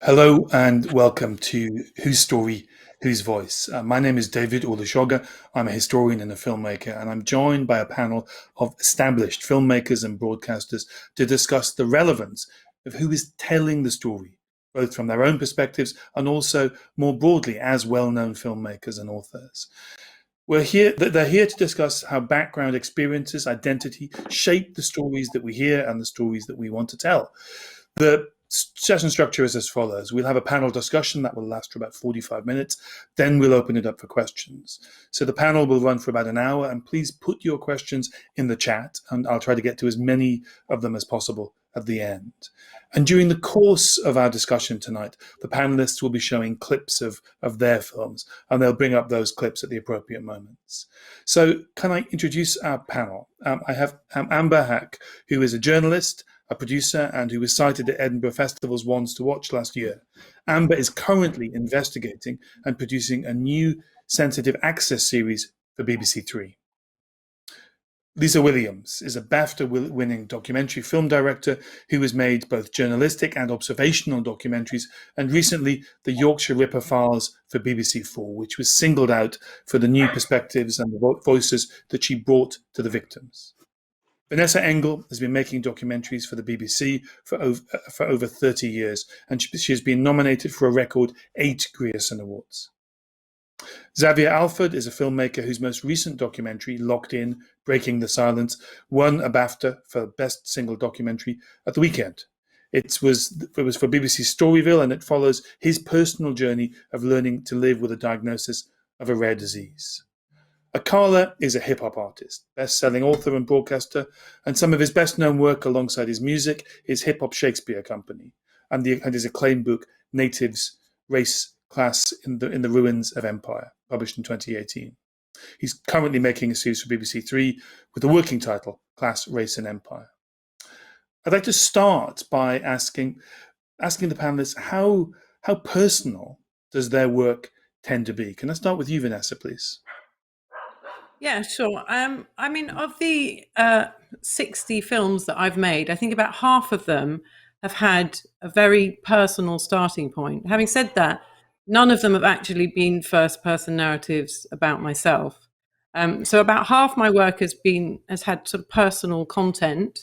Hello and welcome to Whose Story, Whose Voice. My name is David Olusoga. I'm a historian and a filmmaker, and I'm joined by a panel of established filmmakers and broadcasters to discuss the relevance of who is telling the story, both from their own perspectives and also more broadly as well-known filmmakers and authors. They're here to discuss how background experiences, identity shape the stories that we hear and the stories that we want to tell. The session structure is as follows. We'll have a panel discussion that will last for about 45 minutes. Then we'll open it up for questions. So the panel will run for about an hour, and please put your questions in the chat, and I'll try to get to as many of them as possible at the end. And during the course of our discussion tonight, the panelists will be showing clips of their films, and they'll bring up those clips at the appropriate moments. So can I introduce our panel? I have Amber Haque, who is a journalist, a producer, and who was cited at Edinburgh Festival's Ones to Watch last year. Amber is currently investigating and producing a new sensitive access series for BBC Three. Liza Williams is a BAFTA-winning documentary film director who has made both journalistic and observational documentaries, and recently the Yorkshire Ripper Files for BBC Four, which was singled out for the new perspectives and the voices that she brought to the victims. Vanessa Engle has been making documentaries for the BBC for over 30 years, and she has been nominated for a record 8 Grierson Awards. Xavier Alford is a filmmaker whose most recent documentary, Locked In, Breaking the Silence, won a BAFTA for Best Single Documentary at the weekend. It was for BBC Storyville, and it follows his personal journey of learning to live with a diagnosis of a rare disease. Akala is a hip-hop artist, best-selling author and broadcaster, and some of his best-known work alongside his music is Hip Hop Shakespeare Company and his acclaimed book, Natives, Race, Class in the Ruins of Empire, published in 2018. He's currently making a series for BBC Three with the working title, Class, Race and Empire. I'd like to start by asking the panelists how personal does their work tend to be? Can I start with you, Vanessa, please? Yeah, sure. I mean, of the 60 films that I've made, I think about half of them have had a very personal starting point. Having said that, none of them have actually been first-person narratives about myself. So about half my work has had sort of personal content.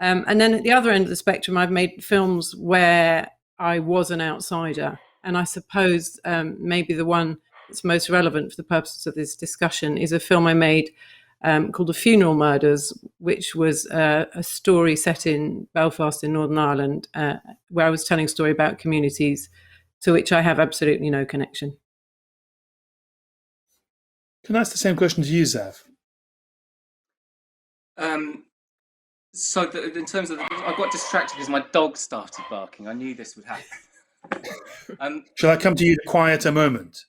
And then at the other end of the spectrum, I've made films where I was an outsider. And I suppose maybe the one that's most relevant for the purposes of this discussion is a film I made called The Funeral Murders, which was a story set in Belfast in Northern Ireland, where I was telling a story about communities to which I have absolutely no connection. Can I ask the same question to you, Zav? In terms of, I got distracted because my dog started barking. I knew this would happen. Shall I come to you at a quieter moment?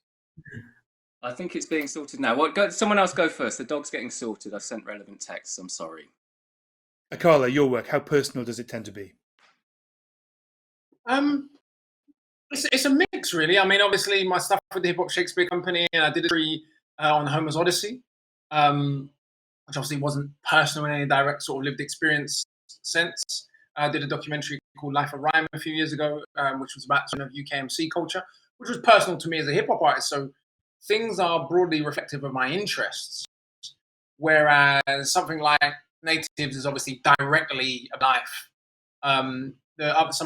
I think it's being sorted now. Someone else go first. The dog's getting sorted. I've sent relevant texts. I'm sorry. Akala, your work, how personal does it tend to be? It's a mix, really. I mean, obviously, my stuff with the Hip Hop Shakespeare Company, and I did a story on Homer's Odyssey, which obviously wasn't personal in any direct sort of lived experience sense. I did a documentary called Life of Rhyme a few years ago, which was about sort of UKMC culture, which was personal to me as a hip hop artist. So things are broadly reflective of my interests, whereas something like Natives is obviously directly a life. Some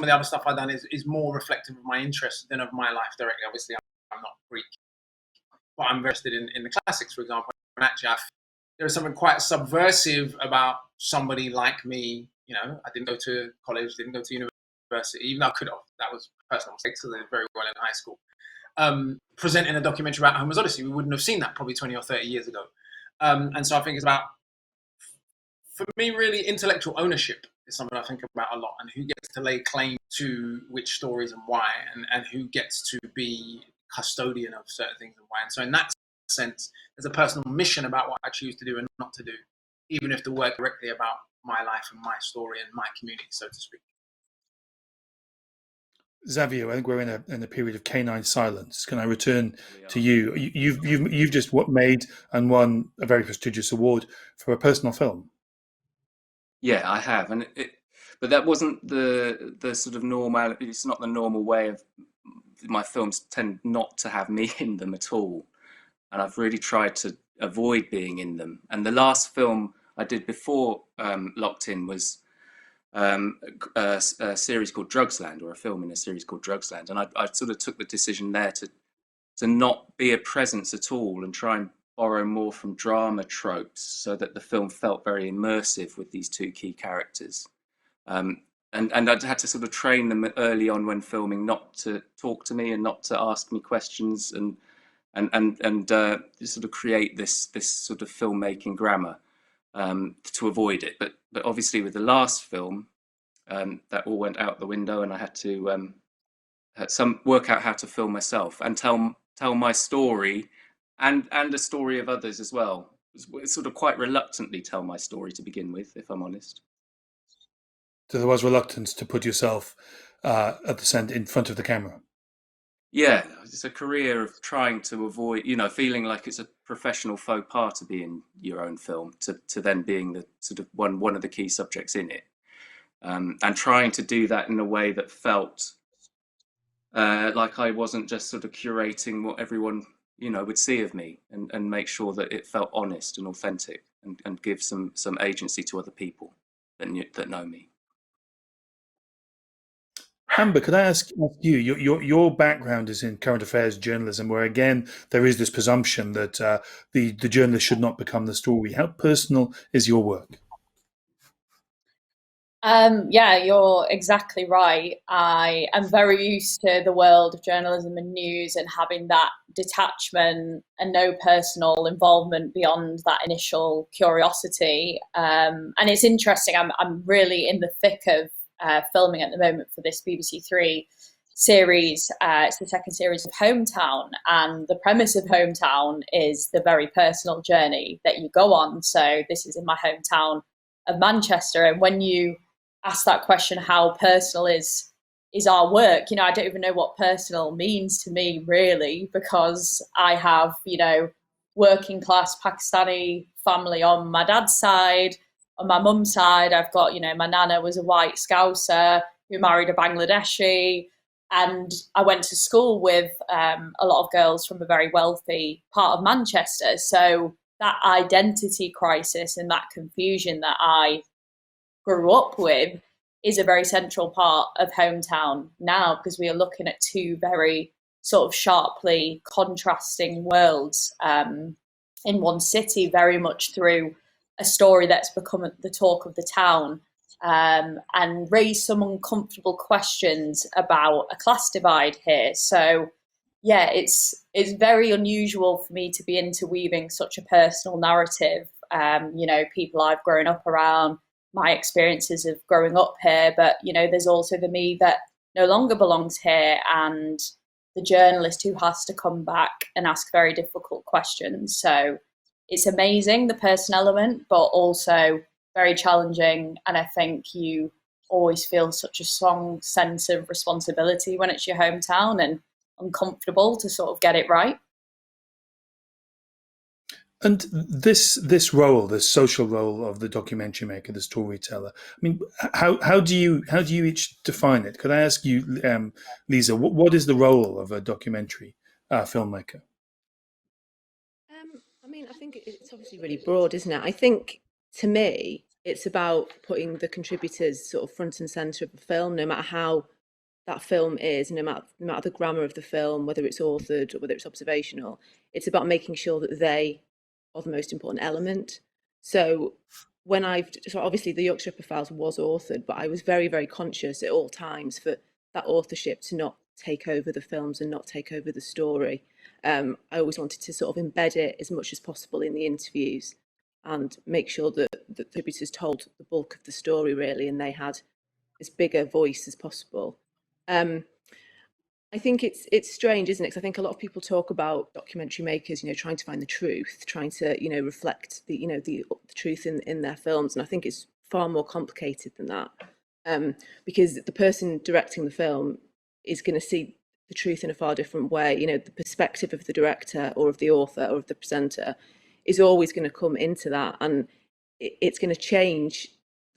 of the other stuff I've done is more reflective of my interests than of my life directly. Obviously, I'm not Greek, but I'm interested in the classics, for example. And actually, there is something quite subversive about somebody like me. You know, I didn't go to college, didn't go to university, even though I could have. That was personal mistakes because I did very well in high school. Presenting a documentary about Homer's Odyssey, we wouldn't have seen that probably 20 or 30 years ago. And so I think it's about, for me, really intellectual ownership is something I think about a lot, and who gets to lay claim to which stories and why, and who gets to be custodian of certain things and why. And so in that sense, there's a personal mission about what I choose to do and not to do, even if the work directly about my life and my story and my community, so to speak. Xavier, I think we're in a period of canine silence. Can I return to you? You've just made and won a very prestigious award for a personal film. Yeah, I have, and but that wasn't the sort of normal. It's not the normal way of my films tend not to have me in them at all, and I've really tried to avoid being in them. And the last film I did before Locked In was a series called Drugsland, or a film in a series called Drugsland, and I sort of took the decision there to not be a presence at all and try and borrow more from drama tropes so that the film felt very immersive with these two key characters. And I had to sort of train them early on when filming not to talk to me and not to ask me questions, and sort of create this sort of filmmaking grammar to avoid it. But obviously with the last film, that all went out the window, and I had to work out how to film myself and tell my story, and the story of others as well. Sort of quite reluctantly tell my story to begin with, if I'm honest. So there was reluctance to put yourself at the center, in front of the camera. Yeah, it's a career of trying to avoid, feeling like it's a professional faux pas to be in your own film, to then being the sort of one of the key subjects in it, and trying to do that in a way that felt like I wasn't just sort of curating what everyone would see of me, and make sure that it felt honest and authentic, and give some agency to other people that know me. Amber, could I ask you? Your background is in current affairs journalism, where again there is this presumption that the journalist should not become the story. How personal is your work? Yeah, you're exactly right. I am very used to the world of journalism and news, and having that detachment and no personal involvement beyond that initial curiosity. And it's interesting. I'm really in the thick of filming at the moment for this BBC Three series. It's the second series of Hometown, and the premise of Hometown is the very personal journey that you go on. So this is in my hometown of Manchester, and when you ask that question, how personal is our work, I don't even know what personal means to me, really, because I have working class Pakistani family on my dad's side. On my mum's side, I've got my nana was a white Scouser who married a Bangladeshi, and I went to school with a lot of girls from a very wealthy part of Manchester. So that identity crisis and that confusion that I grew up with is a very central part of Hometown now, because we are looking at two very sort of sharply contrasting worlds in one city, very much through a story that's become the talk of the town, and raise some uncomfortable questions about a class divide here. So yeah, it's very unusual for me to be interweaving such a personal narrative. People I've grown up around, my experiences of growing up here, but there's also the me that no longer belongs here, and the journalist who has to come back and ask very difficult questions. So it's amazing, the person element, but also very challenging. And I think you always feel such a strong sense of responsibility when it's your hometown, and uncomfortable to sort of get it right. And this role, this social role of the documentary maker, the storyteller. I mean, how do you each define it? Could I ask you, Liza, what is the role of a documentary filmmaker? I think it's obviously really broad, isn't it? I think, to me, it's about putting the contributors sort of front and centre of the film, no matter how that film is, no matter the grammar of the film, whether it's authored or whether it's observational. It's about making sure that they are the most important element. So obviously the Yorkshire Files was authored, but I was very, very conscious at all times for that authorship to not take over the films and not take over the story. I always wanted to sort of embed it as much as possible in the interviews and make sure that the contributors told the bulk of the story, really, and they had as big a voice as possible. I think it's strange, isn't it? Because I think a lot of people talk about documentary makers, trying to find the truth, trying to, reflect the truth in their films, and I think it's far more complicated than that, because the person directing the film is going to see the truth in a far different way. The perspective of the director or of the author or of the presenter is always going to come into that, and it's going to change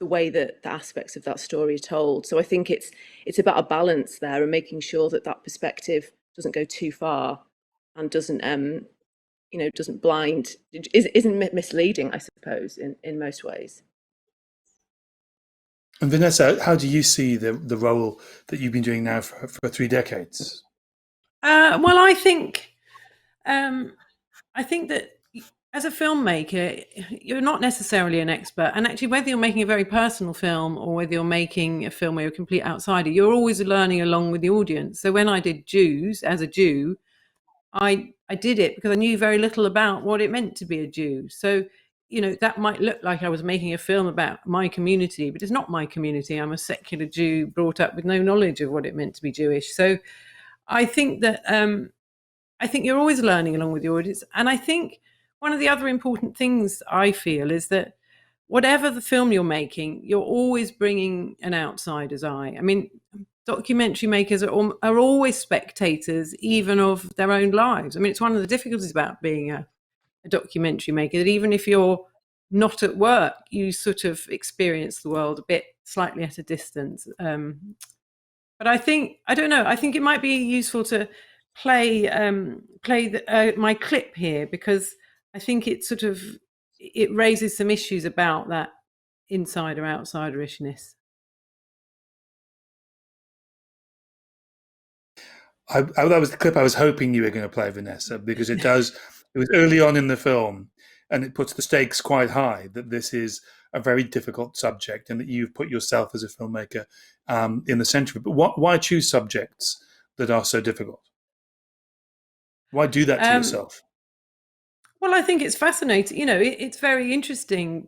the way that the aspects of that story are told. So I think it's about a balance there and making sure that that perspective doesn't go too far and doesn't doesn't blind, isn't misleading, I suppose, in most ways. And Vanessa, how do you see the role that you've been doing now for 3 decades? Well, I think that as a filmmaker, you're not necessarily an expert. And actually, whether you're making a very personal film or whether you're making a film where you're a complete outsider, you're always learning along with the audience. So when I did Jews as a Jew, I did it because I knew very little about what it meant to be a Jew. So, that might look like I was making a film about my community, but it's not my community. I'm a secular Jew brought up with no knowledge of what it meant to be Jewish. So I think that I think you're always learning along with the audience. And I think one of the other important things I feel is that whatever the film you're making, you're always bringing an outsider's eye. I mean, documentary makers are always spectators, even of their own lives. I mean, it's one of the difficulties about being a documentary maker, that even if you're not at work, you sort of experience the world a bit slightly at a distance. But I think it might be useful to play my clip here, because I think it raises some issues about that insider outsiderishness. That was the clip I was hoping you were going to play, Vanessa, because it was early on in the film, and it puts the stakes quite high that this is a very difficult subject and that you've put yourself as a filmmaker in the center of it. But why choose subjects that are so difficult? Why do that to yourself? Well, I think it's fascinating. It's very interesting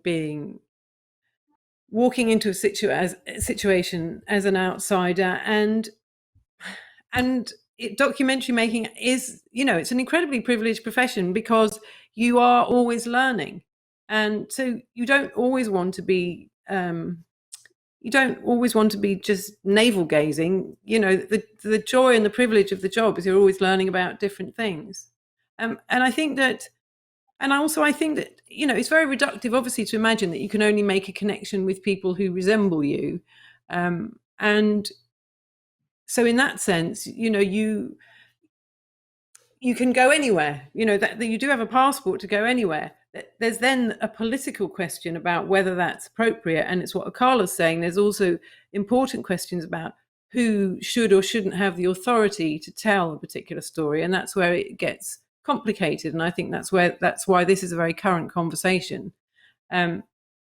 walking into a situation as an outsider, and documentary making is, it's an incredibly privileged profession because you are always learning, and so you don't always want to be just navel gazing. The joy and the privilege of the job is you're always learning about different things. And I think that it's very reductive, obviously, to imagine that you can only make a connection with people who resemble you. And so in that sense, you can go anywhere, that you do have a passport to go anywhere. There's then a political question about whether that's appropriate. And it's what Akala's saying. There's also important questions about who should or shouldn't have the authority to tell a particular story. And that's where it gets complicated. And I think that's why this is a very current conversation. But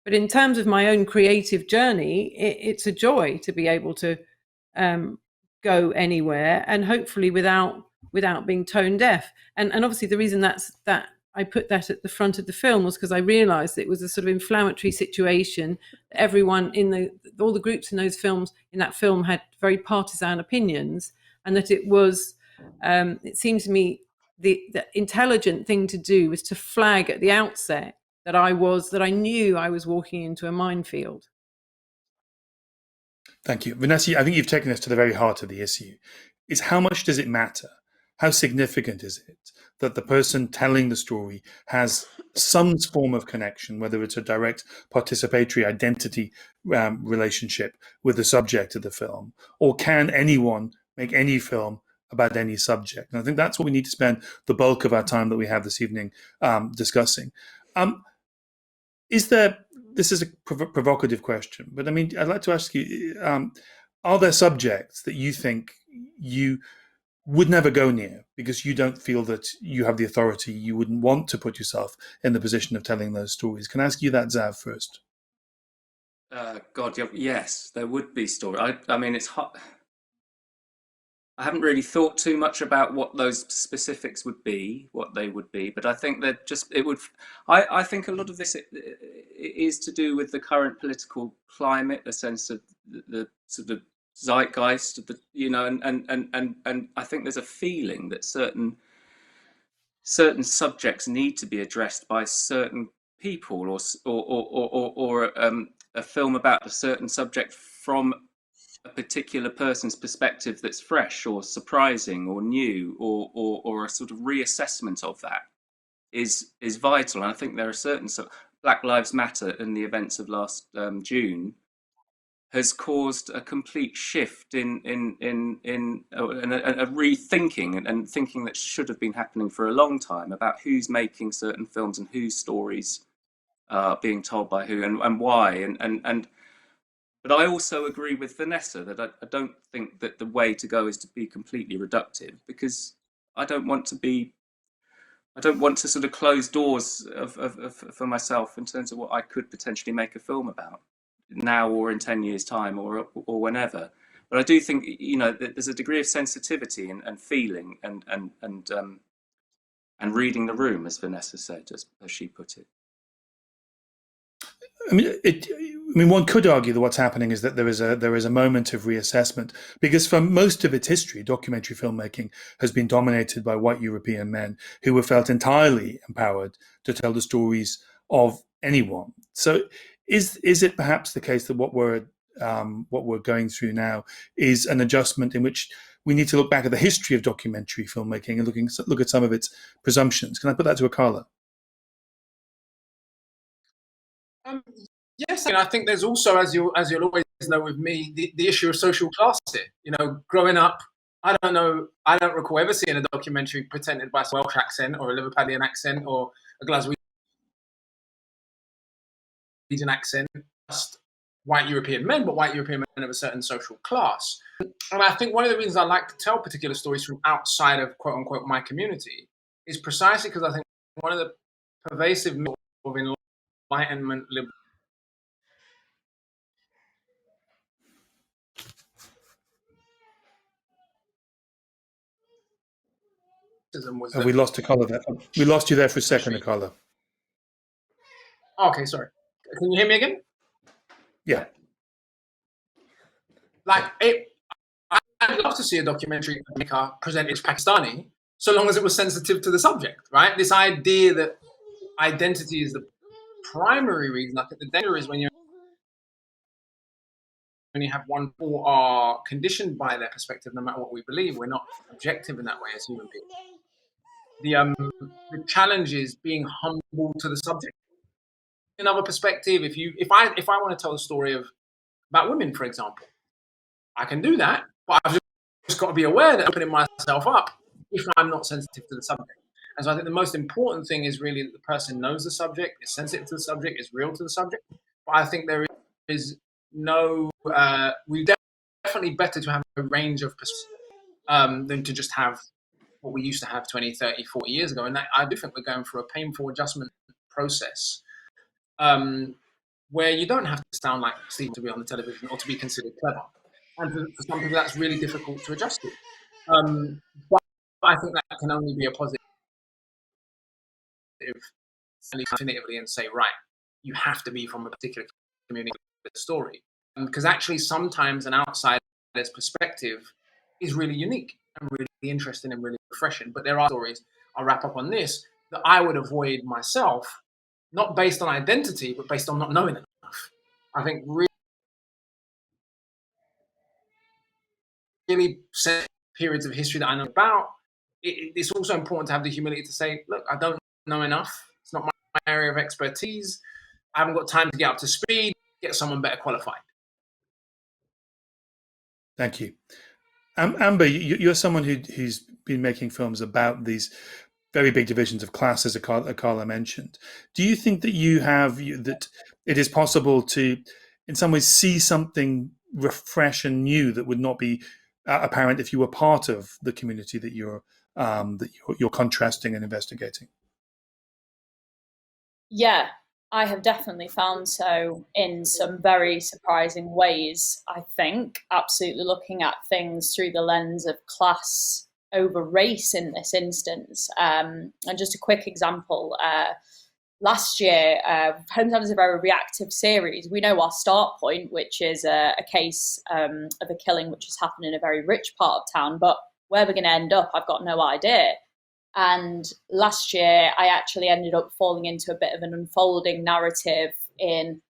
in terms of my own creative journey, it's a joy to be able to go anywhere, and hopefully without being tone deaf. And obviously the reason that I put that at the front of the film was because I realized it was a sort of inflammatory situation. Everyone all the groups in that film had very partisan opinions, and that it was it seems to me the intelligent thing to do was to flag at the outset that I knew I was walking into a minefield. Thank you. Vanessa, I think you've taken us to the very heart of the issue. Is how much does it matter? How significant is it that the person telling the story has some form of connection, whether it's a direct participatory identity relationship with the subject of the film, or can anyone make any film about any subject? And I think that's what we need to spend the bulk of our time that we have this evening discussing. This is a provocative question, but I mean, I'd like to ask you, are there subjects that you think you would never go near because you don't feel that you have the authority, you wouldn't want to put yourself in the position of telling those stories? Can I ask you that, Xav, first? God, yes, there would be stories. I mean, it's hot. I haven't really thought too much about what those specifics would be, what they would be, but I think that I think a lot of this is to do with the current political climate, a sense of the sort of zeitgeist of the, and I think there's a feeling that certain subjects need to be addressed by certain people, or a film about a certain subject from a particular person's perspective that's fresh or surprising or new, or a sort of reassessment of that is vital. And I think there are certain Black Lives Matter and the events of last June has caused a complete shift in a rethinking and thinking that should have been happening for a long time about who's making certain films and whose stories are being told by who and why. But I also agree with Vanessa that I don't think that the way to go is to be completely reductive, because I don't want to sort of close doors for myself in terms of what I could potentially make a film about now or in 10 years' time or whenever. But I do think, you know, that there's a degree of sensitivity and feeling and reading the room, as Vanessa said, as she put it. I mean, one could argue that what's happening is that there is a moment of reassessment, because for most of its history, documentary filmmaking has been dominated by white European men who were felt entirely empowered to tell the stories of anyone. So, is it perhaps the case that what we're going through now is an adjustment in which we need to look back at the history of documentary filmmaking and look at some of its presumptions? Can I put that to Akala? Yes, and I think there's also, as you'll always know with me, the issue of social class here. You know, growing up, I don't recall ever seeing a documentary presented by a Welsh accent or a Liverpudlian accent or a Glaswegian accent, just white European men, but white European men of a certain social class. And I think one of the reasons I like to tell particular stories from outside of quote unquote my community is precisely because I think one of the pervasive myths of enlightenment liberalism was we lost Akala there. We lost you there for a second, Akala. Okay, sorry. Can you hear me again? Yeah. I'd love to see a documentary maker present as Pakistani, so long as it was sensitive to the subject, right? This idea that identity is the primary reason. I think the danger is when you have one who are conditioned by their perspective, no matter what we believe, we're not objective in that way as human beings. The challenge is being humble to the subject. Another perspective, if I want to tell a story about women, for example, I can do that, but I've just got to be aware that I'm opening myself up if I'm not sensitive to the subject. And so I think the most important thing is really that the person knows the subject, is sensitive to the subject, is real to the subject. But I think there is no, we definitely better to have a range of perspectives than to just have what we used to have 20, 30, 40 years ago. And I do think we're going through a painful adjustment process where you don't have to sound like Steve to be on the television or to be considered clever. And for some people, that's really difficult to adjust to. But I think that can only be a positive definitively and say, right, you have to be from a particular community story. Because actually, sometimes an outsider's perspective is really unique and really interesting and really refreshing. But there are stories, I'll wrap up on this, that I would avoid myself, not based on identity, but based on not knowing enough. I think really set periods of history that I know about. It's also important to have the humility to say, look, I don't know enough. It's not my area of expertise. I haven't got time to get up to speed, get someone better qualified. Thank you. Amber, you're someone who's been making films about these very big divisions of class, as Akala mentioned. Do you think that that it is possible to, in some ways, see something fresh and new that would not be apparent if you were part of the community that you're contrasting and investigating? Yeah, I have definitely found so in some very surprising ways, I think. Absolutely looking at things through the lens of class over race in this instance. And just a quick example, last year, Hometown is a very reactive series. We know our start point, which is a case of a killing which has happened in a very rich part of town, but where we're going to end up, I've got no idea. And last year, I actually ended up falling into a bit of an unfolding narrative in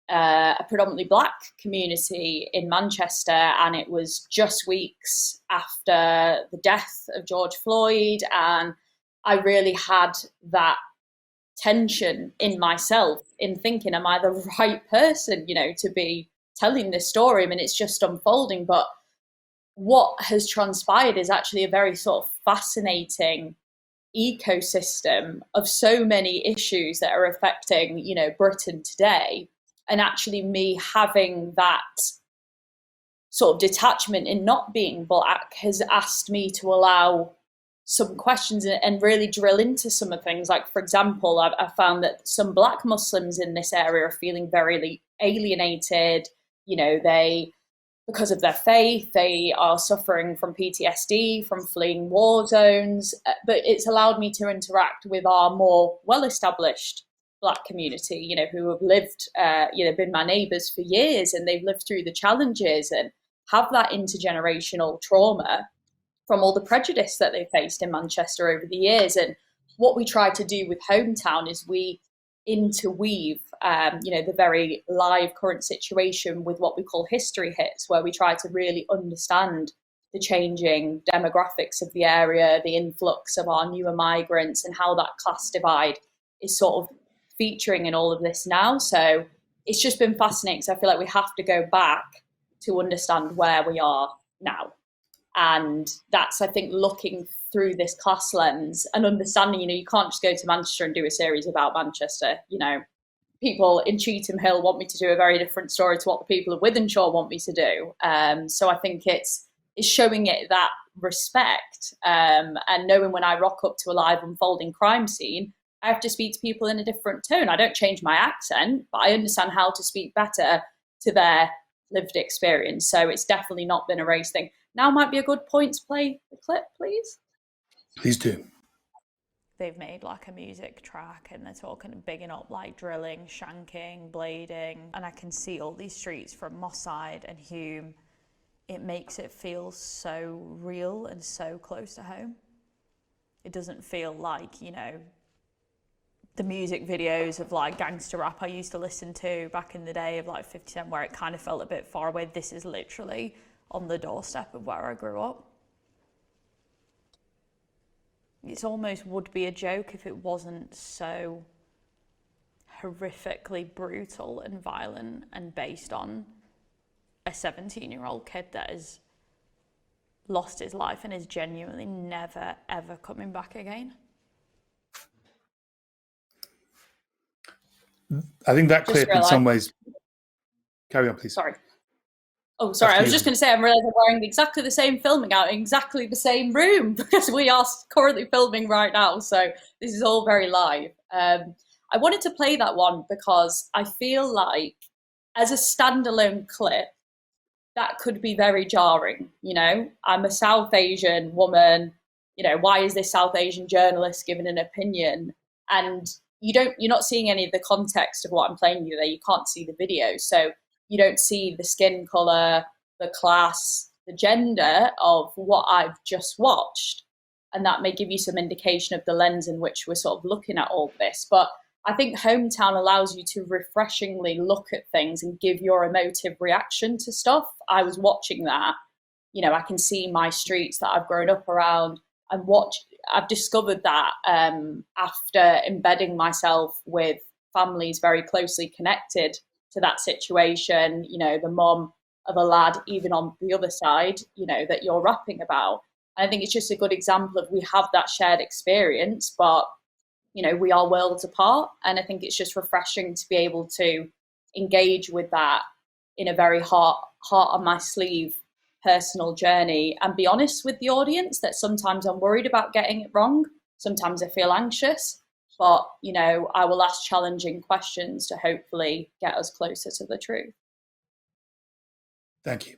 a predominantly Black community in Manchester. And it was just weeks after the death of George Floyd. And I really had that tension in myself in thinking, am I the right person, to be telling this story? I mean, it's just unfolding, but what has transpired is actually a very sort of fascinating ecosystem of so many issues that are affecting, Britain today. And actually me having that sort of detachment in not being Black has asked me to allow some questions and really drill into some of things. Like, for example, I found that some Black Muslims in this area are feeling very alienated. They, because of their faith, they are suffering from PTSD, from fleeing war zones. But it's allowed me to interact with our more well-established Black community, who have lived, been my neighbours for years, and they've lived through the challenges and have that intergenerational trauma from all the prejudice that they faced in Manchester over the years. And what we try to do with Hometown is we interweave, the very live current situation with what we call history hits, where we try to really understand the changing demographics of the area, the influx of our newer migrants, and how that class divide is sort of featuring in all of this now. So it's just been fascinating, because I feel like we have to go back to understand where we are now. And that's, I think, looking through this class lens and understanding, you can't just go to Manchester and do a series about Manchester. People in Cheetham Hill want me to do a very different story to what the people of Wythenshawe want me to do. So I think it's showing it that respect, and knowing when I rock up to a live unfolding crime scene, I have to speak to people in a different tone. I don't change my accent, but I understand how to speak better to their lived experience. So it's definitely not been a race thing. Now might be a good point to play the clip, please. Please do. They've made like a music track and they're talking, bigging up like drilling, shanking, blading. And I can see all these streets from Moss Side and Hume. It makes it feel so real and so close to home. It doesn't feel like, the music videos of like gangster rap I used to listen to back in the day of like 50 Cent, where it kind of felt a bit far away. This is literally on the doorstep of where I grew up. It almost would be a joke if it wasn't so horrifically brutal and violent and based on a 17-year-old kid that has lost his life and is genuinely never, ever coming back again. I think that clip in some ways... Carry on, please. Sorry. Oh, sorry. I was just going to say, I'm realizing we're wearing exactly the same filming out in exactly the same room, because we are currently filming right now. So this is all very live. I wanted to play that one because I feel like as a standalone clip, that could be very jarring. I'm a South Asian woman. Why is this South Asian journalist giving an opinion? And you're not seeing any of the context of what I'm playing you there. You can't see the video. So you don't see the skin color, the class, the gender of what I've just watched. And that may give you some indication of the lens in which we're sort of looking at all this. But I think Hometown allows you to refreshingly look at things and give your emotive reaction to stuff. I was watching that. I can see my streets that I've grown up around and I've discovered that after embedding myself with families very closely connected to that situation, the mom of a lad, even on the other side, that you're rapping about. And I think it's just a good example of we have that shared experience, but, we are worlds apart. And I think it's just refreshing to be able to engage with that in a very heart on my sleeve personal journey and be honest with the audience that sometimes I'm worried about getting it wrong. Sometimes I feel anxious. But, I will ask challenging questions to hopefully get us closer to the truth. Thank you.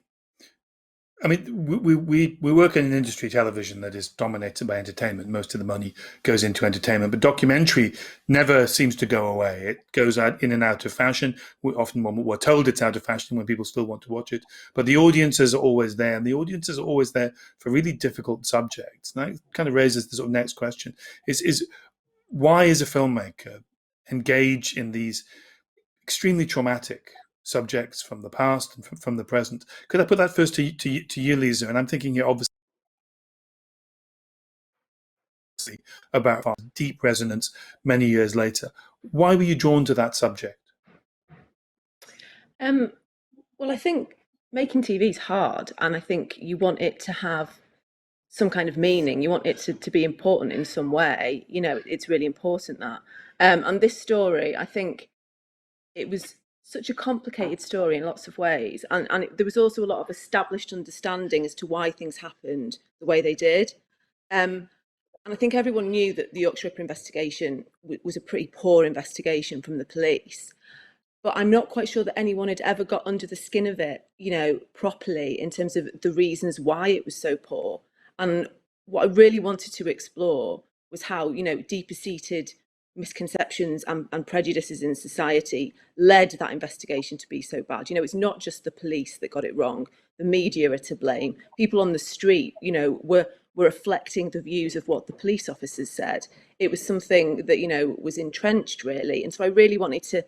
I mean, we work in an industry, television, that is dominated by entertainment. Most of the money goes into entertainment, but documentary never seems to go away. It goes out in and out of fashion. We're told it's out of fashion when people still want to watch it, but the audiences are always there, and the audiences are always there for really difficult subjects. And that kind of raises the sort of next question: is why is a filmmaker engage in these extremely traumatic subjects from the past and from the present? Could I put that first to you, Liza? And I'm thinking here, obviously, about deep resonance many years later. Why were you drawn to that subject? Well, I think making TV is hard, and I think you want it to have some kind of meaning. You want it to be important in some way. You know, it's really important that. And this story, I think it was such a complicated story in lots of ways. And there was also a lot of established understanding as to why things happened the way they did. And I think everyone knew that the Yorkshire Ripper investigation was a pretty poor investigation from the police. But I'm not quite sure that anyone had ever got under the skin of it, you know, properly in terms of the reasons why it was so poor. And what I really wanted to explore was how, you know, deeper seated misconceptions and prejudices in society led that investigation to be so bad. You know, it's not just the police that got it wrong. The media are to blame. People on the street, you know, were reflecting the views of what the police officers said. It was something that, you know, was entrenched really. And so I really wanted to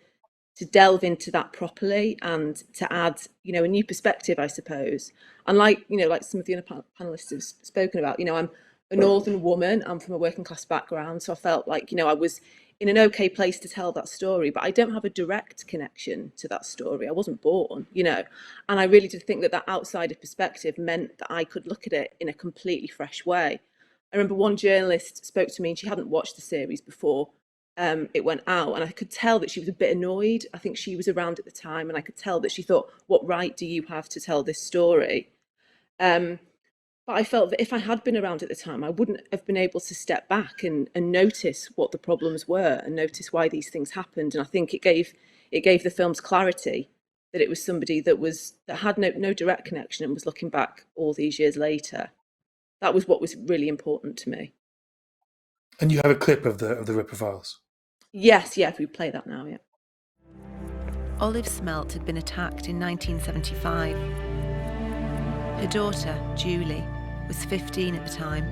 delve into that properly and to add, you know, a new perspective, I suppose. And like, you know, like some of the other panelists have spoken about, you know, I'm a northern woman, I'm from a working class background, so I felt like, you know, I was in an okay place to tell that story, but I don't have a direct connection to that story. I wasn't born, you know, and I really did think that that outsider perspective meant that I could look at it in a completely fresh way. I remember one journalist spoke to me and she hadn't watched the series before it went out, and I could tell that she was a bit annoyed. I think she was around at the time, and I could tell that she thought, what right do you have to tell this story? But I felt that if I had been around at the time, I wouldn't have been able to step back and notice what the problems were and notice why these things happened. And I think it gave the film's clarity that it was somebody that had no direct connection and was looking back all these years later. That was what was really important to me. And you have a clip of the Ripper Files. Yes, yeah, if we play that now, yeah. Olive Smelt had been attacked in 1975. Her daughter, Julie, was 15 at the time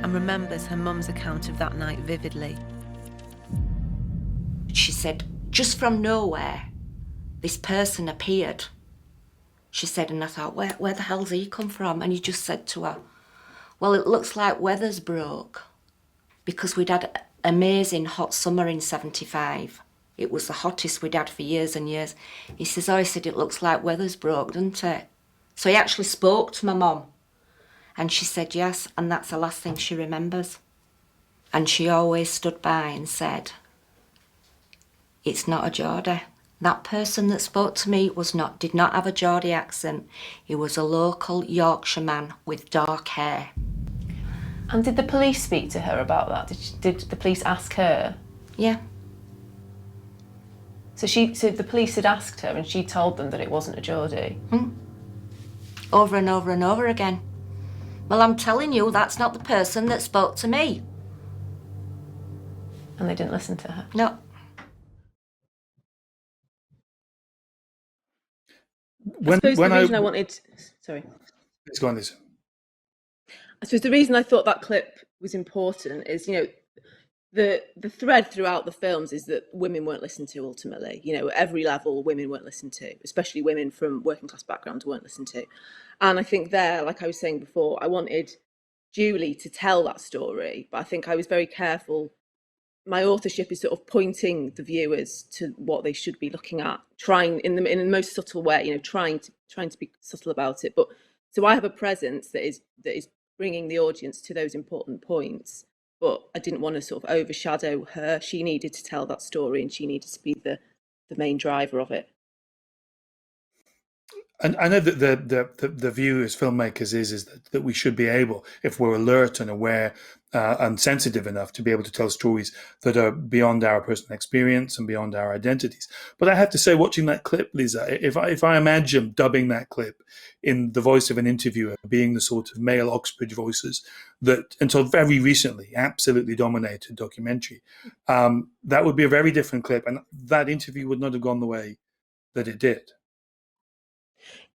and remembers her mum's account of that night vividly. She said, just from nowhere, this person appeared. She said, and I thought, where the hell's he come from? And he just said to her, well, it looks like weather's broke, because we'd had an amazing hot summer in 75. It was the hottest we'd had for years and years. He says, oh, he said, it looks like weather's broke, doesn't it? So he actually spoke to my mum, and she said yes, and that's the last thing she remembers. And she always stood by and said, it's not a Geordie. That person that spoke to me did not have a Geordie accent. He was a local Yorkshire man with dark hair. And did the police speak to her about that? Did the police ask her? Yeah. So the police had asked her and she told them that it wasn't a Geordie? Over and over and over again. Well, I'm telling you, that's not the person that spoke to me. And they didn't listen to her? No. I suppose the reason I wanted... Sorry. Let's go on this. I suppose the reason I thought that clip was important is, you know, the thread throughout the films is that women weren't listened to ultimately. You know, at every level, women weren't listened to, especially women from working class backgrounds weren't listened to. And I think there, like I was saying before, I wanted Julie to tell that story, but I think I was very careful. My authorship is sort of pointing the viewers to what they should be looking at, trying in the most subtle way, you know, trying to be subtle about it. But so I have a presence that is bringing the audience to those important points, but I didn't want to sort of overshadow her. She needed to tell that story, and she needed to be the main driver of it. And I know that the view as filmmakers is that we should be able, if we're alert and aware and sensitive enough, to be able to tell stories that are beyond our personal experience and beyond our identities. But I have to say, watching that clip, Liza, if I imagine dubbing that clip in the voice of an interviewer, being the sort of male Oxbridge voices that until very recently absolutely dominated documentary, that would be a very different clip, and that interview would not have gone the way that it did.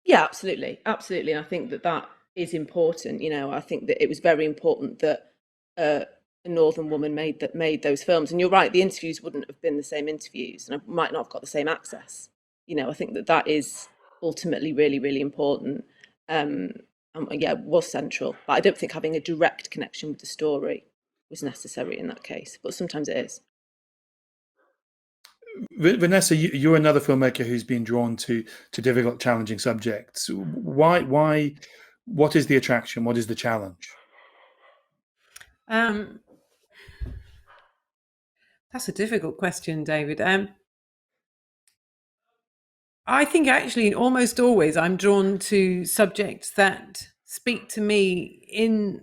Yeah, absolutely. And I think that is important. You know, I think that it was very important that a northern woman made those films. And you're right, the interviews wouldn't have been the same interviews, and I might not have got the same access. You know, I think that is ultimately really, really important. Yeah, it was central, but I don't think having a direct connection with the story was necessary in that case, but sometimes it is. Vanessa, you're another filmmaker who's been drawn to difficult, challenging subjects. Why? What is the attraction? What is the challenge? That's a difficult question, David. I think actually almost always I'm drawn to subjects that speak to me in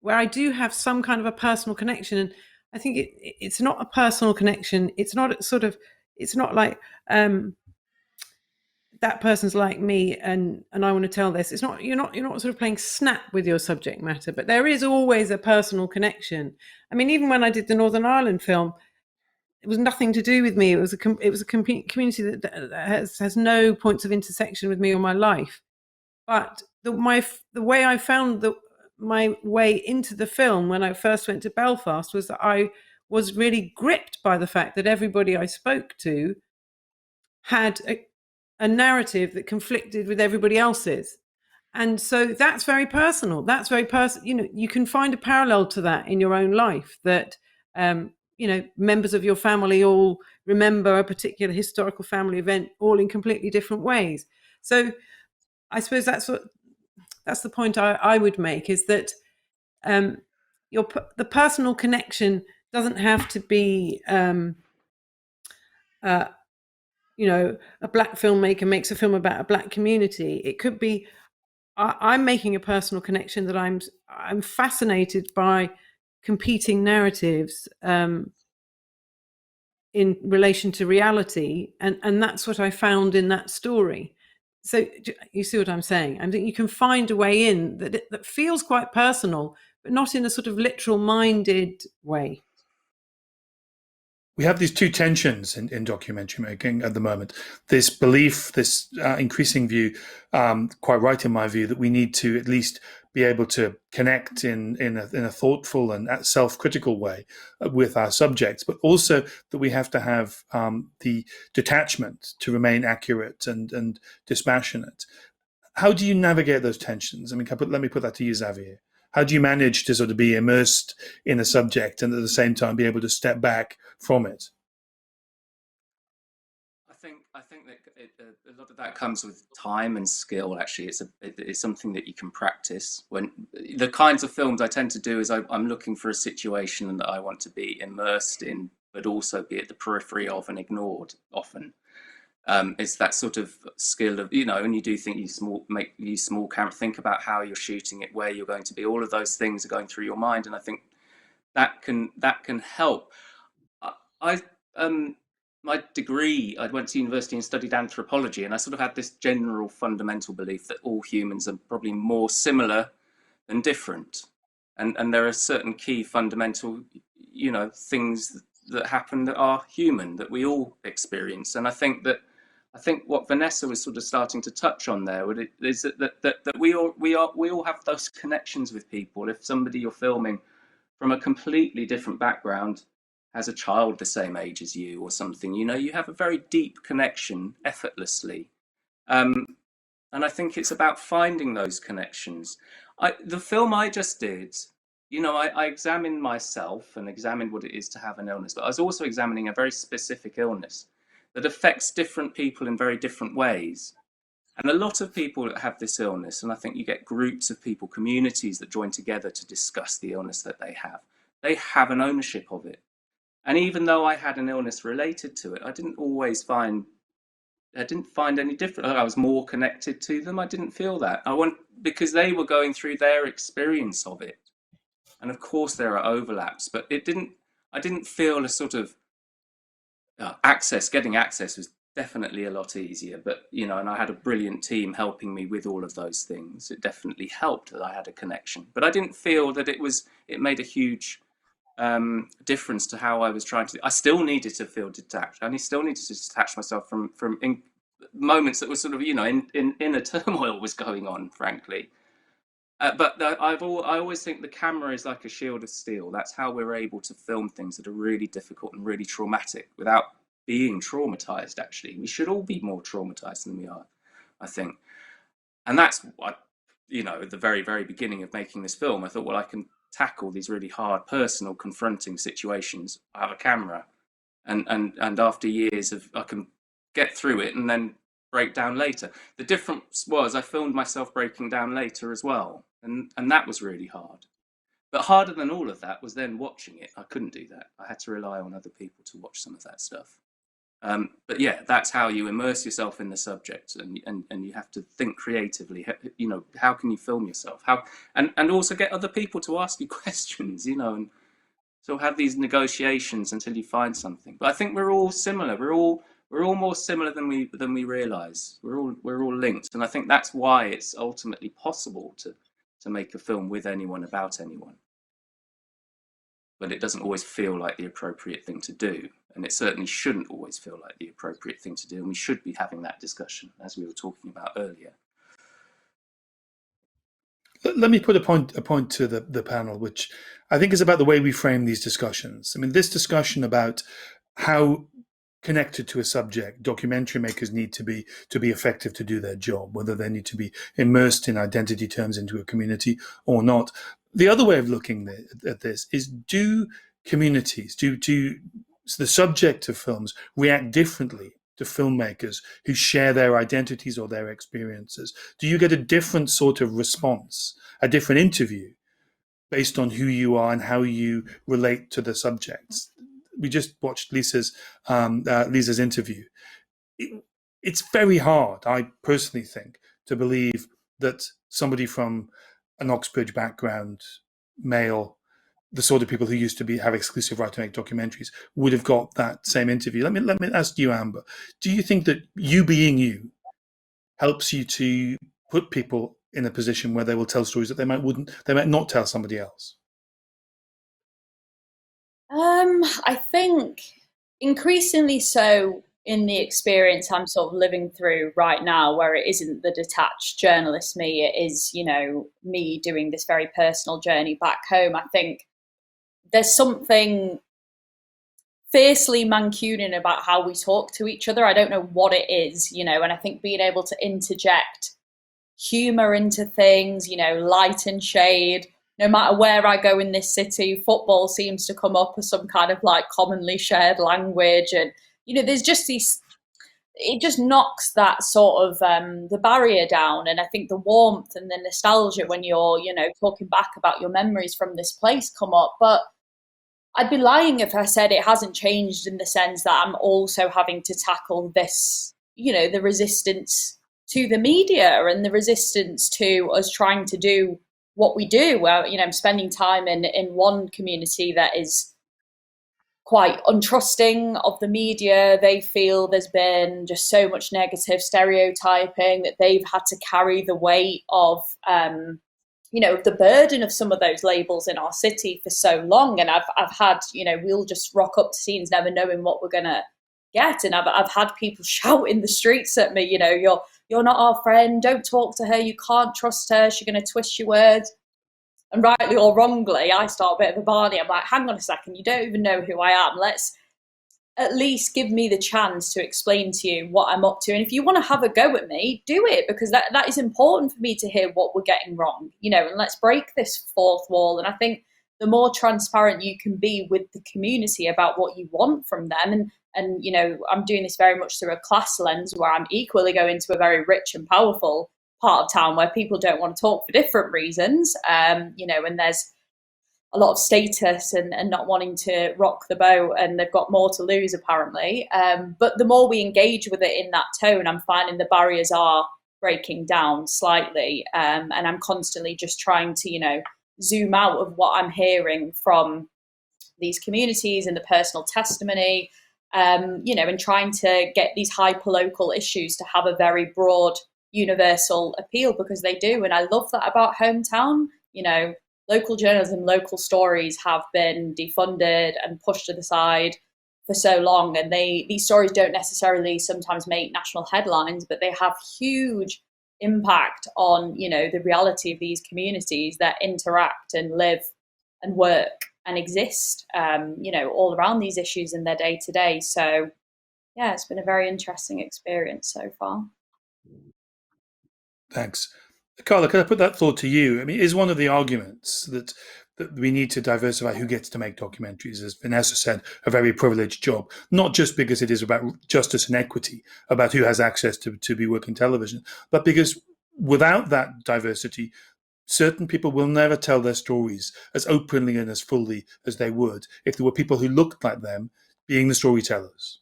where I do have some kind of a personal connection. And I think it's not a personal connection. It's not like that person's like me and I want to tell this. It's not, you're not sort of playing snap with your subject matter, but there is always a personal connection. I mean, even when I did the Northern Ireland film, it was nothing to do with me. It was a community that has no points of intersection with me or my life. But the way I found my way into the film when I first went to Belfast was that I was really gripped by the fact that everybody I spoke to had a narrative that conflicted with everybody else's. And so that's very personal. That's very personal. You know, you can find a parallel to that in your own life, that members of your family all remember a particular historical family event all in completely different ways. So I suppose that's the point I would make, is that the personal connection doesn't have to be a black filmmaker makes a film about a black community. It could be I'm making a personal connection, that I'm fascinated by competing narratives in relation to reality, and that's what I found in that story. So you see what I'm saying? I think you can find a way in that feels quite personal, but not in a sort of literal minded way. We have these two tensions in documentary making at the moment. This belief, this increasing view, quite right in my view, that we need to at least be able to connect in a thoughtful and self-critical way with our subjects, but also that we have to have the detachment to remain accurate and dispassionate. How do you navigate those tensions? I mean, let me put that to you, Xavier. How do you manage to sort of be immersed in a subject and at the same time be able to step back from it? I think that a lot of that comes with time and skill. Actually, it's something that you can practice. When the kinds of films I tend to do is I'm looking for a situation that I want to be immersed in, but also be at the periphery of and ignored often. It's that sort of skill of, when you do use small camera, think about how you're shooting it, where you're going to be. All of those things are going through your mind, and I think that can help. My degree, I went to university and studied anthropology, and I sort of had this general fundamental belief that all humans are probably more similar than different, and there are certain key fundamental, things that happen that are human, that we all experience. And I think what Vanessa was sort of starting to touch on there is that we all have those connections with people. If somebody you're filming from a completely different background has a child the same age as you or something, you have a very deep connection effortlessly. And I think it's about finding those connections. The film I just did, I examined myself and examined what it is to have an illness, but I was also examining a very specific illness that affects different people in very different ways. And a lot of people that have this illness, and I think you get groups of people, communities that join together to discuss the illness that they have an ownership of it. And even though I had an illness related to it, I didn't find any different. I was more connected to them. I didn't feel that. Because they were going through their experience of it. And of course there are overlaps, but I didn't feel a sort of getting access was definitely a lot easier, but and I had a brilliant team helping me with all of those things. It definitely helped that I had a connection, but I didn't feel that it made a huge difference to how I was trying to. I still needed to feel detached. I still needed to detach myself from moments that were sort of inner turmoil was going on, frankly. But I always think the camera is like a shield of steel. That's how we're able to film things that are really difficult and really traumatic without being traumatized. Actually, we should all be more traumatized than we are, I think. And that's what, at the very, very beginning of making this film, I thought, well, I can tackle these really hard, personal, confronting situations, I have a camera, and after years of, I can get through it and then break down later. The difference was I filmed myself breaking down later as well, and that was really hard. But harder than all of that was then watching it. I couldn't do that. I had to rely on other people to watch some of that stuff. But yeah, that's how you immerse yourself in the subject, and you have to think creatively. You know, how can you film yourself? How and also get other people to ask you questions. You know, and so have these negotiations until you find something. But I think we're all similar. We're all more similar than we realize. We're all linked, and I think that's why it's ultimately possible to make a film with anyone about anyone. But it doesn't always feel like the appropriate thing to do. And it certainly shouldn't always feel like the appropriate thing to do. And we should be having that discussion, as we were talking about earlier. Let me put a point to the panel, which I think is about the way we frame these discussions. I mean, this discussion about how connected to a subject documentary makers need to be effective to do their job, whether they need to be immersed in identity terms into a community or not. The other way of looking at this is, do communities, do the subject of films react differently to filmmakers who share their identities or their experiences? Do you get a different sort of response, a different interview based on who you are and how you relate to the subjects? We just watched Lisa's interview. It's very hard, I personally think, to believe that somebody from an Oxbridge background, male, the sort of people who used to have exclusive right to make documentaries, would have got that same interview. Let me ask you, Amber. Do you think that you being you helps you to put people in a position where they will tell stories that they might not tell somebody else? I think increasingly so in the experience I'm sort of living through right now, where it isn't the detached journalist me, it is, you know, me doing this very personal journey back home. I think there's something fiercely Mancunian about how we talk to each other. I don't know what it is, you know, and I think being able to interject humor into things, you know, light and shade. No matter where I go in this city, football seems to come up as some kind of like commonly shared language. And, you know, there's just these, it just knocks that sort of the barrier down. And I think the warmth and the nostalgia when you're, you know, talking back about your memories from this place come up. But I'd be lying if I said it hasn't changed, in the sense that I'm also having to tackle this, you know, the resistance to the media and the resistance to us trying to do what we do. Well, you know, I'm spending time in one community that is quite untrusting of the media. They feel there's been just so much negative stereotyping that they've had to carry the weight of, you know, the burden of some of those labels in our city for so long. And I've had, you know, we'll just rock up to scenes never knowing what we're gonna get. And I've had people shout in the streets at me, you know, you're not our friend, don't talk to her, you can't trust her, she's going to twist your words. And rightly or wrongly, I start a bit of a Barney. I'm like, hang on a second, you don't even know who I am. Let's at least give me the chance to explain to you what I'm up to. And if you want to have a go at me, do it, because that is important for me to hear what we're getting wrong, you know, and let's break this fourth wall. And I think the more transparent you can be with the community about what you want from them, and you know, I'm doing this very much through a class lens, where I'm equally going to a very rich and powerful part of town where people don't want to talk for different reasons, you know, and there's a lot of status and not wanting to rock the boat, and they've got more to lose apparently. But the more we engage with it in that tone, I'm finding the barriers are breaking down slightly, and I'm constantly just trying to, you know, zoom out of what I'm hearing from these communities and the personal testimony, you know, and trying to get these hyperlocal issues to have a very broad universal appeal, because they do. And I love that about hometown. You know, local journalism, local stories have been defunded and pushed to the side for so long, and these stories don't necessarily sometimes make national headlines, but they have huge impact on, you know, the reality of these communities that interact and live and work and exist, you know, all around these issues in their day to day. So yeah, it's been a very interesting experience so far. Thanks. Akala, can I put that thought to you? I mean, is one of the arguments that that we need to diversify who gets to make documentaries. As Vanessa said, a very privileged job, not just because it is about justice and equity, about who has access to be working television, but because without that diversity, certain people will never tell their stories as openly and as fully as they would if there were people who looked like them being the storytellers.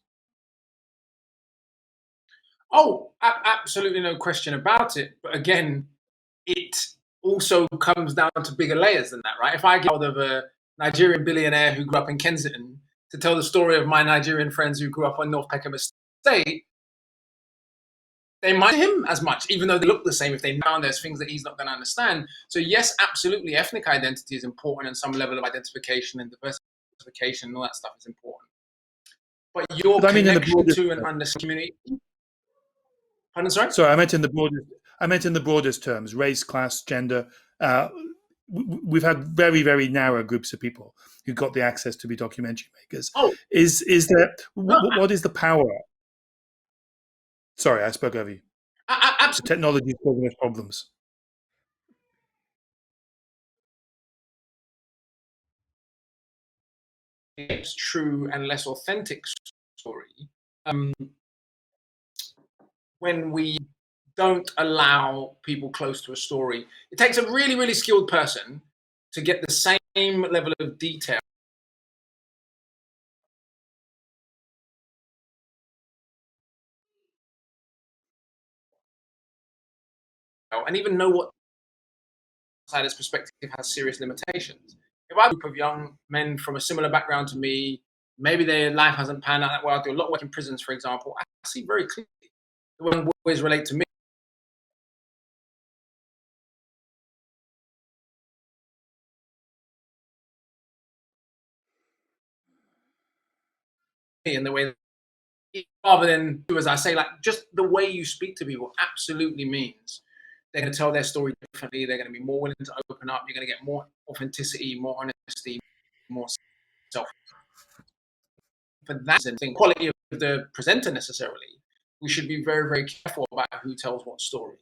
Oh, absolutely no question about it. But again, it also comes down to bigger layers than that, right? If I get hold of a Nigerian billionaire who grew up in Kensington to tell the story of my Nigerian friends who grew up on North Peckham Estate, they might him as much, even though they look the same. If they know there's things that he's not going to understand. So yes, absolutely, ethnic identity is important, and some level of identification and diversification and all that stuff is important. But your connection to an underserved community. Pardon, sorry? Sorry, I meant in the broadest terms: race, class, gender. We've had very, very narrow groups of people who got the access to be documentary makers. Oh, is there? What is the power? Sorry, I spoke over you. The technology is causing us problems. It's true and less authentic story. When we don't allow people close to a story, it takes a really, really skilled person to get the same level of detail and even know what outsider's perspective has serious limitations. If I have a group of young men from a similar background to me, maybe their life hasn't panned out that well, I do a lot of work in prisons, for example, I see very clearly the one always relate to me. In the way that, rather than, as I say, like just the way you speak to people absolutely means they're going to tell their story differently. They're going to be more willing to open up. You're going to get more authenticity, more honesty, more self. For that and quality of the presenter necessarily, we should be very, very careful about who tells what story,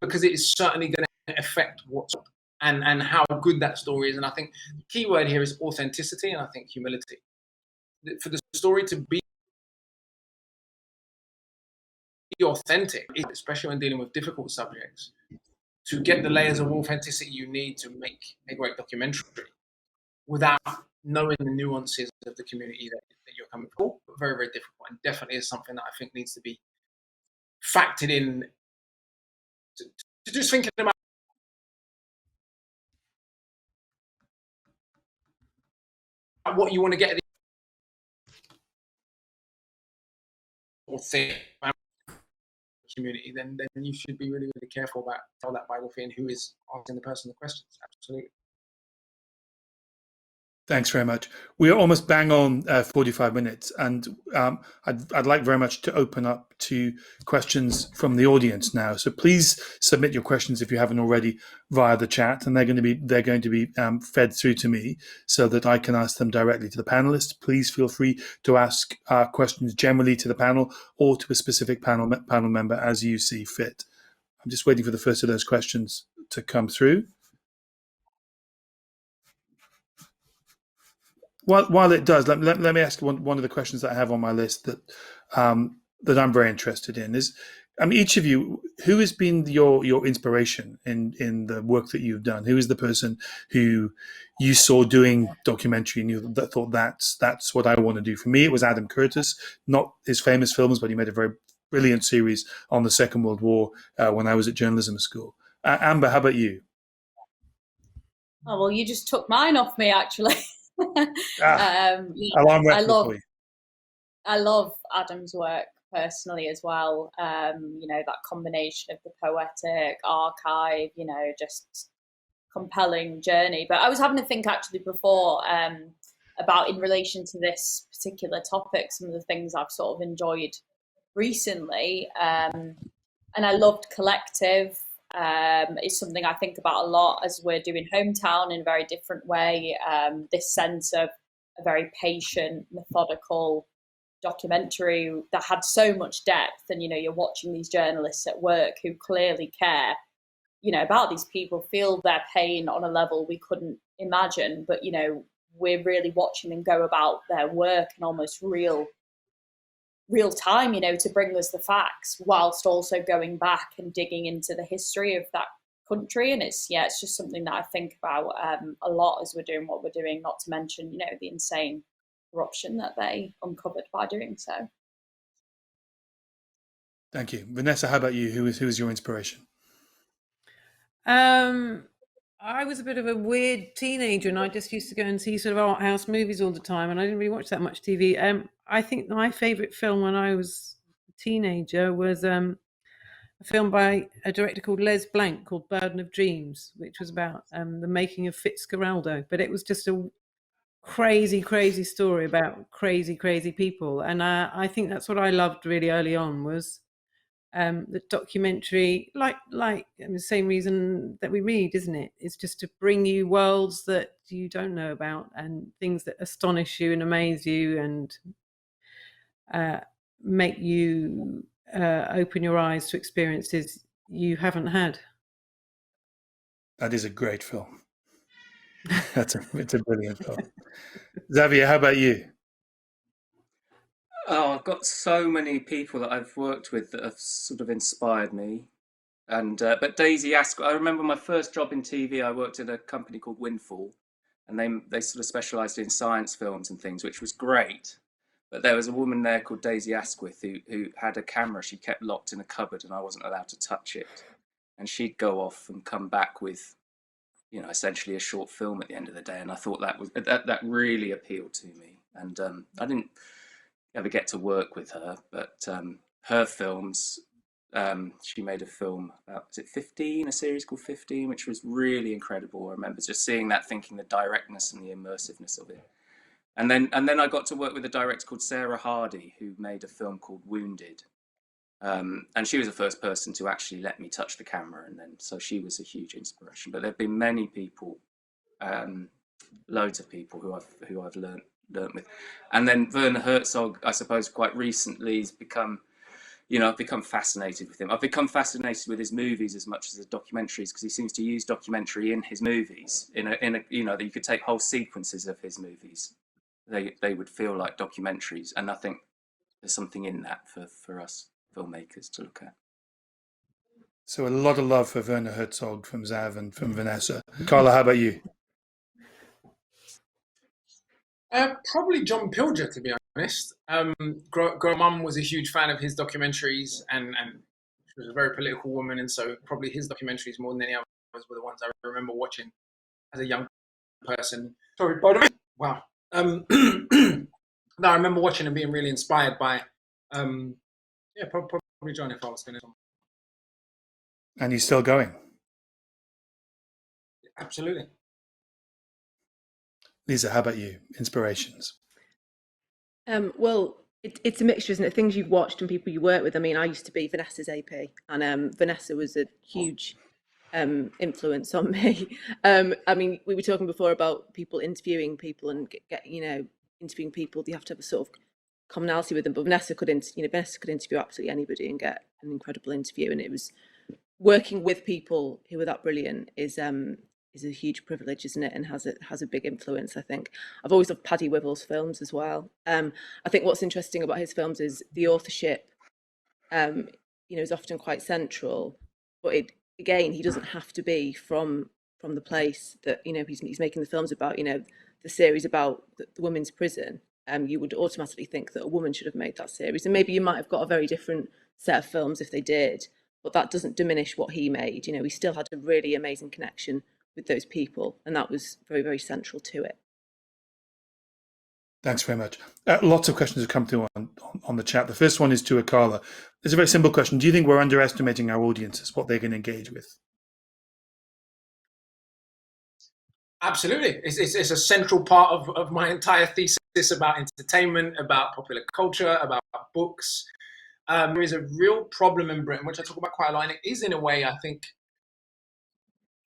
because it is certainly going to affect what and how good that story is. And I think the key word here is authenticity, and I think humility. For the story to be authentic, especially when dealing with difficult subjects, to get the layers of authenticity you need to make a great documentary without knowing the nuances of the community that you're coming from. Very, very difficult, and definitely is something that I think needs to be factored in to just thinking about what you want to get at the or think about community, then you should be really, really careful about tell that biography and who is asking the person the questions. Absolutely. Thanks very much. We are almost bang on 45 minutes, and I'd like very much to open up to questions from the audience now. So please submit your questions if you haven't already via the chat, and they're going to be fed through to me so that I can ask them directly to the panelists. Please feel free to ask questions generally to the panel or to a specific panel member as you see fit. I'm just waiting for the first of those questions to come through. While it does, let me ask one of the questions that I have on my list that that I'm very interested in is, each of you, who has been your inspiration in the work that you've done? Who is the person who you saw doing documentary and you thought that's what I want to do? For me, it was Adam Curtis, not his famous films, but he made a very brilliant series on the Second World War when I was at journalism school. Amber, how about you? Oh, well, you just took mine off me, actually. I love Adam's work personally as well. That combination of the poetic archive, just compelling journey. But I was having to think actually before about, in relation to this particular topic, some of the things I've sort of enjoyed recently. And I loved Collective. It's something I think about a lot as we're doing Hometown in a very different way. This sense of a very patient, methodical documentary that had so much depth, and you're watching these journalists at work who clearly care, about these people, feel their pain on a level we couldn't imagine. But, you know, we're really watching them go about their work in almost real time, you know, to bring us the facts, whilst also going back and digging into the history of that country. And it's just something that I think about a lot as we're doing what we're doing, not to mention, you know, the insane corruption that they uncovered by doing so. Thank you. Vanessa, how about you? Who is your inspiration? I was a bit of a weird teenager, and I just used to go and see sort of art house movies all the time, and I didn't really watch that much TV. I think my favourite film when I was a teenager was a film by a director called Les Blank called Burden of Dreams, which was about the making of Fitzcarraldo. But it was just a crazy, crazy story about crazy, crazy people. And I think that's what I loved really early on was the documentary, like the same reason that we read, isn't it? It's just to bring you worlds that you don't know about and things that astonish you and amaze you and make you open your eyes to experiences you haven't had. That is a great film. It's a brilliant film. Xavier, how about you? Oh, I've got so many people that I've worked with that have sort of inspired me. And but Daisy Asquith, I remember my first job in TV. I worked at a company called Windfall, and they sort of specialised in science films and things, which was great. But there was a woman there called Daisy Asquith who had a camera she kept locked in a cupboard, and I wasn't allowed to touch it. And she'd go off and come back with, you know, essentially a short film at the end of the day. And I thought that really appealed to me. And I didn't ever get to work with her, but her films, she made a film about, was it 15, a series called 15, which was really incredible. I remember just seeing that, thinking the directness and the immersiveness of it. And then I got to work with a director called Sarah Hardy, who made a film called Wounded. And she was the first person to actually let me touch the camera, and then so she was a huge inspiration. But there have been many people, loads of people who I've learnt with. And then Verna Herzog, I suppose, quite recently has become, you know, I've become fascinated with him. I've become fascinated with his movies as much as his documentaries, because he seems to use documentary in his movies in a you know, that you could take whole sequences of his movies. They would feel like documentaries, and I think there's something in that for us filmmakers to look at. So a lot of love for Verna Herzog from Zav and from Vanessa. Carla, how about you? Probably John Pilger, to be honest. Mum was a huge fan of his documentaries, and she was a very political woman, and so probably his documentaries more than any others were the ones I remember watching as a young person. Sorry, pardon me. Wow. No, I remember watching and being really inspired by, probably John if I was going to. And he's still going. Absolutely. Liza, how about you? Inspirations? Well, it's a mixture, isn't it? Things you've watched and people you work with. I mean, I used to be Vanessa's AP, and Vanessa was a huge influence on me. I mean, we were talking before about people interviewing people and interviewing people. You have to have a sort of commonality with them. But Vanessa could interview absolutely anybody and get an incredible interview. And it was working with people who are that brilliant is a huge privilege, isn't it? And has a big influence, I think. I've always loved Paddy Whittle's films as well. I think what's interesting about his films is the authorship, is often quite central, but he doesn't have to be from the place that, he's making the films about, the series about the women's prison. You would automatically think that a woman should have made that series. And maybe you might have got a very different set of films if they did, but that doesn't diminish what he made. He still had a really amazing connection with those people, and that was very, very central to it. Thanks very much. Lots of questions have come through on the chat. The first one is to Akala. It's a very simple question. Do you think we're underestimating our audiences, what they can engage with? Absolutely. It's a central part of my entire thesis about entertainment, about popular culture, about books. There is a real problem in Britain, which I talk about quite a lot, and it is in a way, I think,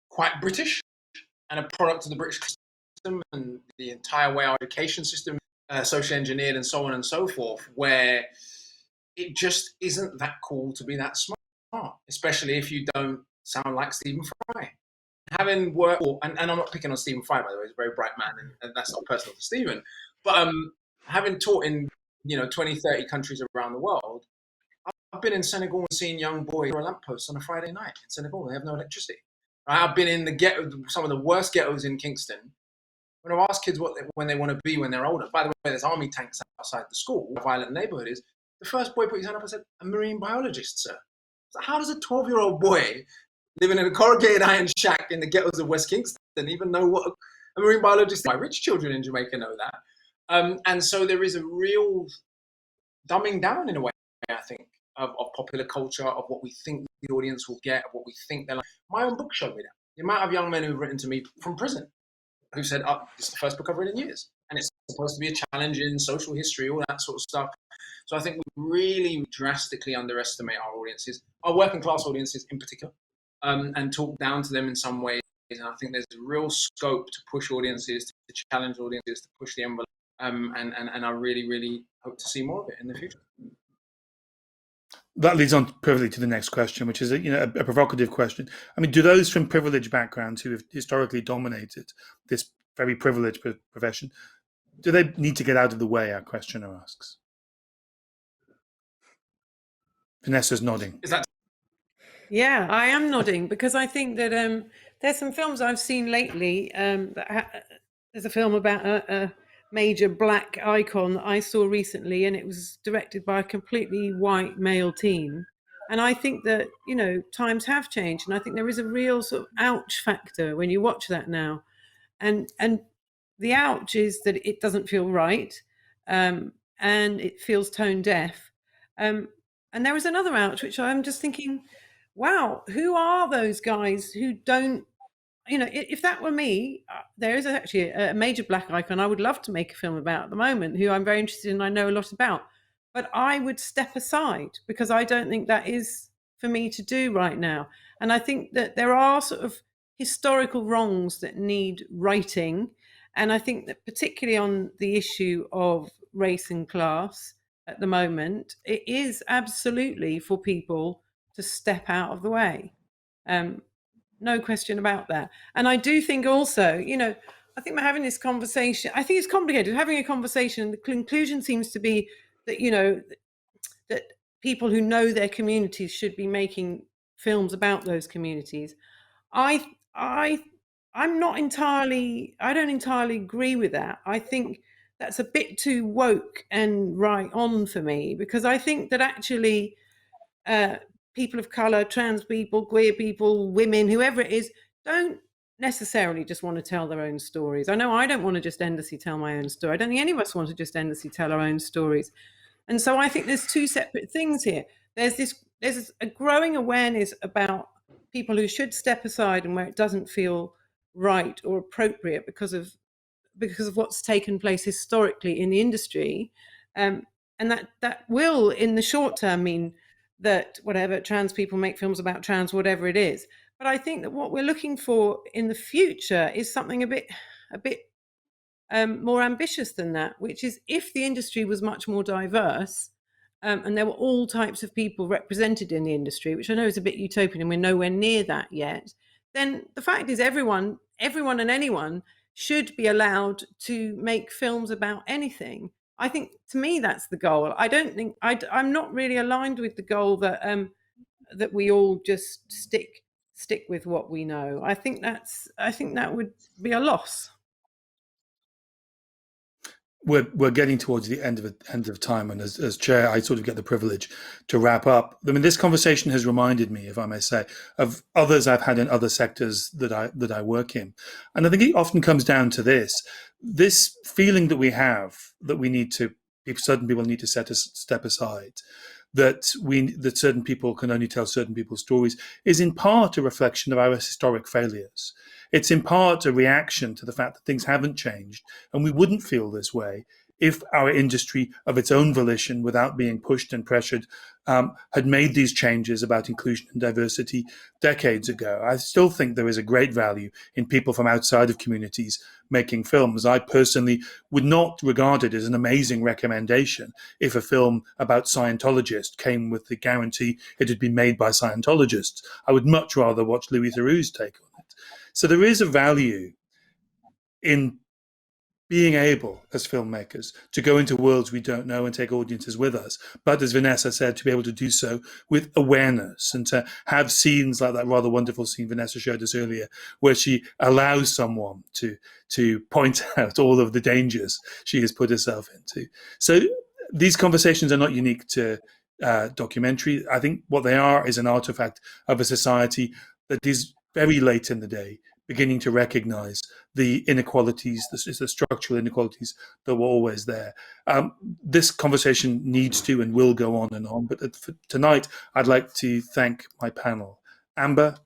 quite British and a product of the British system and the entire way our education system socially engineered and so on and so forth, where it just isn't that cool to be that smart, especially if you don't sound like Stephen Fry. having worked, and I'm not picking on Stephen Fry, by the way, he's a very bright man, and that's not personal to Stephen, but having taught in 20, 30 countries around the world, I've been in Senegal and seen young boys on a lamppost on a Friday night in Senegal. They have no electricity. I've been in the ghetto, some of the worst ghettos in Kingston. When I've asked kids when they want to be when they're older, by the way, there's army tanks outside the school, a violent neighborhood is, the first boy put his hand up and said, a marine biologist, sir. So how does a 12-year-old boy living in a corrugated iron shack in the ghettos of West Kingston even know what a marine biologist is? My rich children in Jamaica know that. And so there is a real dumbing down in a way, I think, of popular culture, of what we think the audience will get, of what we think they're like. My own book showed me that. The amount of young men who've written to me from prison who said, oh, this is the first book I've read in years. And it's supposed to be a challenge in social history, all that sort of stuff. So I think we really drastically underestimate our audiences, our working class audiences in particular, and talk down to them in some ways. And I think there's a real scope to push audiences, to challenge audiences, to push the envelope. And I really, really hope to see more of it in the future. That leads on perfectly to the next question, which is a provocative question. I mean, do those from privileged backgrounds who have historically dominated this very privileged profession, do they need to get out of the way? Our questioner asks. Vanessa's nodding. Is that? Yeah, I am nodding because I think that there's some films I've seen lately. There's a film about a major black icon that I saw recently, and it was directed by a completely white male team. And I think that, times have changed, and I think there is a real sort of ouch factor when you watch that now. And the ouch is that it doesn't feel right, and it feels tone deaf. And there was another ouch, which I'm just thinking, wow, who are those guys who don't, if that were me, there is actually a major black icon I would love to make a film about at the moment, who I'm very interested in, I know a lot about, but I would step aside because I don't think that is for me to do right now. And I think that there are sort of historical wrongs that need righting. And I think that particularly on the issue of race and class at the moment, it is absolutely for people to step out of the way. No question about that. And I do think also, I think we're having this conversation. I think it's complicated having a conversation. The conclusion seems to be that, that people who know their communities should be making films about those communities. I don't entirely agree with that. I think that's a bit too woke and right on for me, because I think that actually people of color, trans people, queer people, women, whoever it is, don't necessarily just want to tell their own stories. I know I don't want to just endlessly tell my own story. I don't think any of us want to just endlessly tell our own stories. And so I think there's two separate things here. There's a growing awareness about people who should step aside and where it doesn't feel right or appropriate because of what's taken place historically in the industry. And that will, in the short term, mean that whatever, trans people make films about trans, whatever it is. But I think that what we're looking for in the future is something a bit more ambitious than that, which is if the industry was much more diverse, and there were all types of people represented in the industry, which I know is a bit utopian and we're nowhere near that yet, then the fact is everyone and anyone should be allowed to make films about anything. I think, to me, that's the goal. I don't think I'm not really aligned with the goal that that we all just stick with what we know. I think that would be a loss. We're getting towards the end of time, and as chair, I sort of get the privilege to wrap up. I mean, this conversation has reminded me, if I may say, of others I've had in other sectors that I work in, and I think it often comes down to this feeling that we have that we need to, if certain people need to step aside, that certain people can only tell certain people's stories, is in part a reflection of our historic failures. It's in part a reaction to the fact that things haven't changed, and we wouldn't feel this way if our industry, of its own volition, without being pushed and pressured, had made these changes about inclusion and diversity decades ago. I still think there is a great value in people from outside of communities making films. I personally would not regard it as an amazing recommendation if a film about Scientologists came with the guarantee it had been made by Scientologists. I would much rather watch Louis Theroux's take on it. So there is a value in being able, as filmmakers, to go into worlds we don't know and take audiences with us. But as Vanessa said, to be able to do so with awareness and to have scenes like that rather wonderful scene Vanessa showed us earlier, where she allows someone to point out all of the dangers she has put herself into. So these conversations are not unique to documentary. I think what they are is an artifact of a society that is very late in the day beginning to recognize the inequalities, the structural inequalities that were always there. This conversation needs to and will go on and on. But for tonight, I'd like to thank my panel, Amber,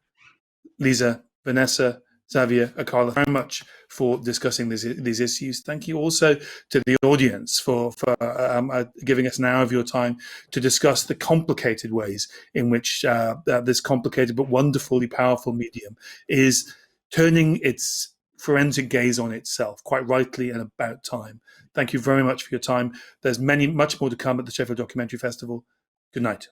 Liza, Vanessa, Xavier, Akala, very much for discussing these issues. Thank you also to the audience for giving us an hour of your time to discuss the complicated ways in which this complicated but wonderfully powerful medium is turning its forensic gaze on itself, quite rightly and about time. Thank you very much for your time. There's much more to come at the Sheffield Documentary Festival. Good night.